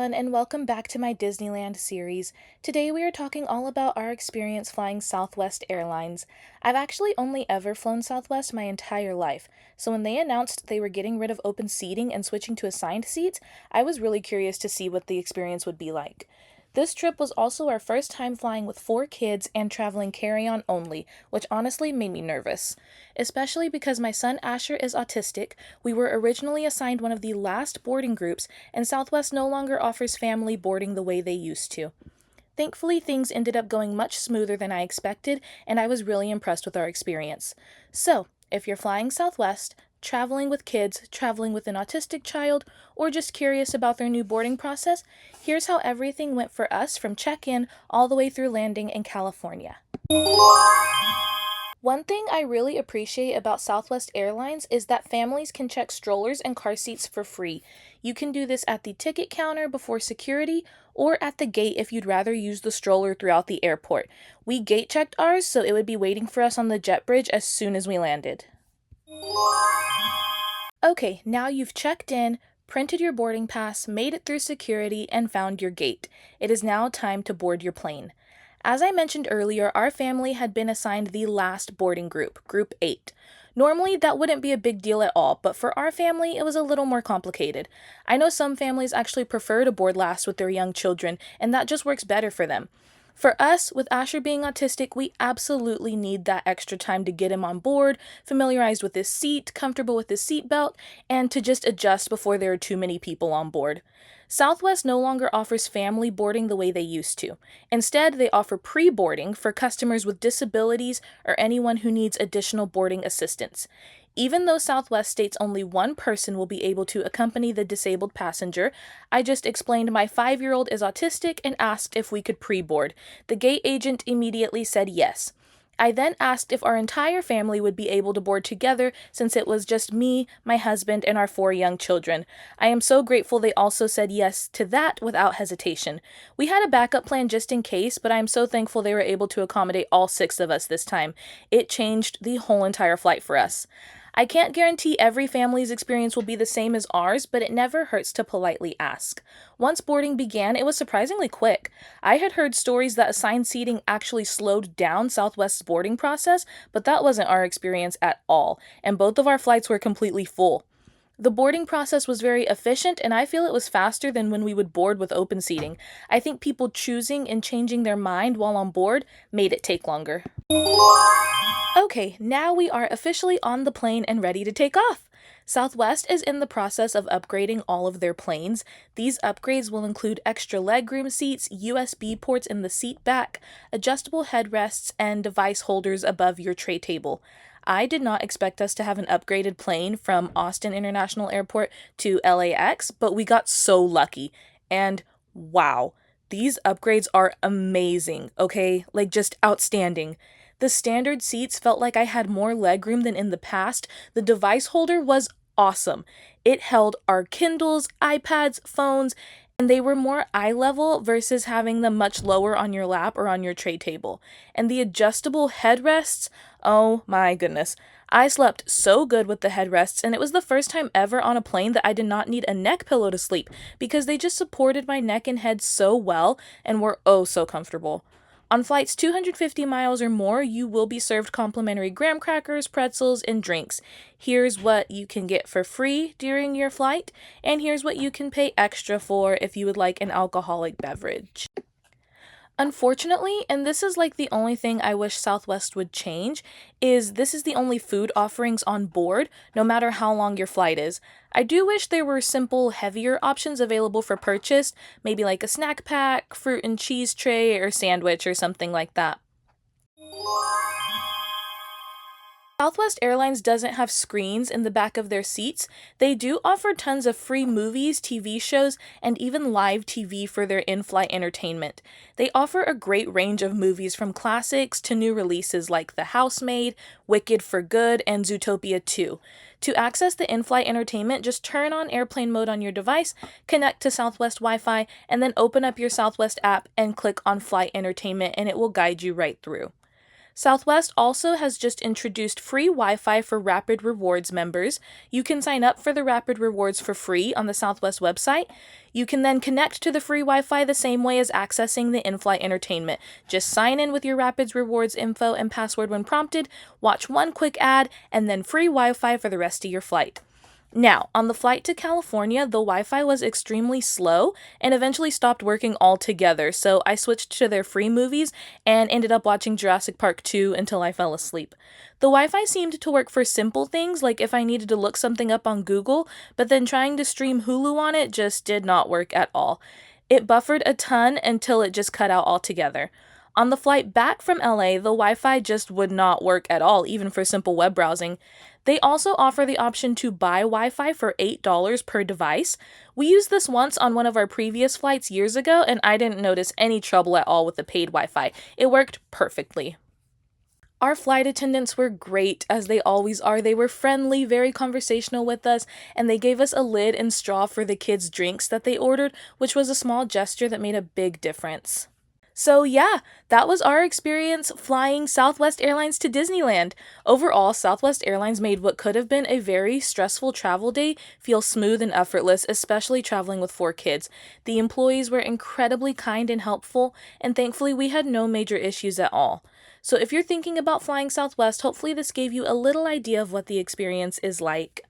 everyone, and welcome back to my Disneyland series. Today we are talking all about our experience flying Southwest Airlines. I've actually only ever flown Southwest my entire life, so when they announced they were getting rid of open seating and switching to assigned seats, I was really curious to see what the experience would be like. This trip was also our first time flying with 4 kids and traveling carry-on only, which honestly made me nervous. Especially because my son Asher is autistic, we were originally assigned one of the last boarding groups, and Southwest no longer offers family boarding the way they used to. Thankfully, things ended up going much smoother than I expected, and I was really impressed with our experience. So, if you're flying Southwest, traveling with kids, traveling with an autistic child, or just curious about their new boarding process, here's how everything went for us from check-in all the way through landing in California. One thing I really appreciate about Southwest Airlines is that families can check strollers and car seats for free. You can do this at the ticket counter before security or at the gate if you'd rather use the stroller throughout the airport. We gate checked ours, so it would be waiting for us on the jet bridge as soon as we landed. Okay, now you've checked in, printed your boarding pass, made it through security, and found your gate. It is now time to board your plane. As I mentioned earlier, our family had been assigned the last boarding group, Group 8. Normally, that wouldn't be a big deal at all, but for our family, it was a little more complicated. I know some families actually prefer to board last with their young children, and that just works better for them. For us, with Asher being autistic, we absolutely need that extra time to get him on board, familiarized with his seat, comfortable with his seatbelt, and to just adjust before there are too many people on board. Southwest no longer offers family boarding the way they used to. Instead, they offer pre-boarding for customers with disabilities or anyone who needs additional boarding assistance. Even though Southwest states only one person will be able to accompany the disabled passenger, I just explained my 5-year-old is autistic and asked if we could pre-board. The gate agent immediately said yes. I then asked if our entire family would be able to board together since it was just me, my husband, and our 4 young children. I am so grateful they also said yes to that without hesitation. We had a backup plan just in case, but I am so thankful they were able to accommodate all 6 of us this time. It changed the whole entire flight for us. I can't guarantee every family's experience will be the same as ours, but it never hurts to politely ask. Once boarding began, it was surprisingly quick. I had heard stories that assigned seating actually slowed down Southwest's boarding process, but that wasn't our experience at all, and both of our flights were completely full. The boarding process was very efficient, and I feel it was faster than when we would board with open seating. I think people choosing and changing their mind while on board made it take longer. Okay, now we are officially on the plane and ready to take off. Southwest is in the process of upgrading all of their planes. These upgrades will include extra legroom seats, USB ports in the seat back, adjustable headrests, and device holders above your tray table. I did not expect us to have an upgraded plane from Austin International Airport to LAX, but we got so lucky. And wow, these upgrades are amazing, okay? Like just outstanding. The standard seats felt like I had more legroom than in the past. The device holder was awesome. It held our Kindles, iPads, phones, and they were more eye level versus having them much lower on your lap or on your tray table. And the adjustable headrests, oh my goodness. I slept so good with the headrests, and it was the first time ever on a plane that I did not need a neck pillow to sleep because they just supported my neck and head so well and were oh so comfortable. On flights 250 miles or more, you will be served complimentary graham crackers, pretzels, and drinks. Here's what you can get for free during your flight, and here's what you can pay extra for if you would like an alcoholic beverage. Unfortunately, and this is like the only thing I wish Southwest would change, is this is the only food offerings on board, no matter how long your flight is. I do wish there were simple, heavier options available for purchase, maybe like a snack pack, fruit and cheese tray, or sandwich or something like that. Southwest Airlines doesn't have screens in the back of their seats. They do offer tons of free movies, TV shows, and even live TV for their in-flight entertainment. They offer a great range of movies from classics to new releases like The Housemaid, Wicked for Good, and Zootopia 2. To access the in-flight entertainment, just turn on airplane mode on your device, connect to Southwest Wi-Fi, and then open up your Southwest app and click on Flight Entertainment, and it will guide you right through. Southwest also has just introduced free Wi-Fi for Rapid Rewards members. You can sign up for the Rapid Rewards for free on the Southwest website. You can then connect to the free Wi-Fi the same way as accessing the in-flight entertainment. Just sign in with your Rapid Rewards info and password when prompted, watch one quick ad, and then free Wi-Fi for the rest of your flight. Now, on the flight to California, the Wi-Fi was extremely slow and eventually stopped working altogether, so I switched to their free movies and ended up watching Jurassic Park 2 until I fell asleep. The Wi-Fi seemed to work for simple things, like if I needed to look something up on Google, but then trying to stream Hulu on it just did not work at all. It buffered a ton until it just cut out altogether. On the flight back from LA, the Wi-Fi just would not work at all, even for simple web browsing. They also offer the option to buy Wi-Fi for $8 per device. We used this once on one of our previous flights years ago, and I didn't notice any trouble at all with the paid Wi-Fi. It worked perfectly. Our flight attendants were great, as they always are. They were friendly, very conversational with us, and they gave us a lid and straw for the kids' drinks that they ordered, which was a small gesture that made a big difference. So yeah, that was our experience flying Southwest Airlines to Disneyland. Overall, Southwest Airlines made what could have been a very stressful travel day feel smooth and effortless, especially traveling with 4 kids. The employees were incredibly kind and helpful, and thankfully we had no major issues at all. So if you're thinking about flying Southwest, hopefully this gave you a little idea of what the experience is like.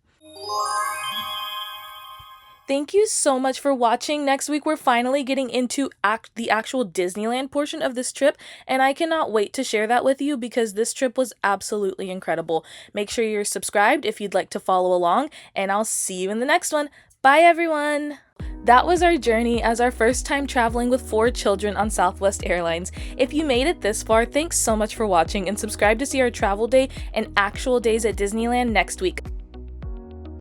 Thank you so much for watching. Next week, we're finally getting into the actual Disneyland portion of this trip, and I cannot wait to share that with you because this trip was absolutely incredible. Make sure you're subscribed if you'd like to follow along, and I'll see you in the next one. Bye, everyone! That was our journey as our first time traveling with 4 children on Southwest Airlines. If you made it this far, thanks so much for watching, and subscribe to see our travel day and actual days at Disneyland next week.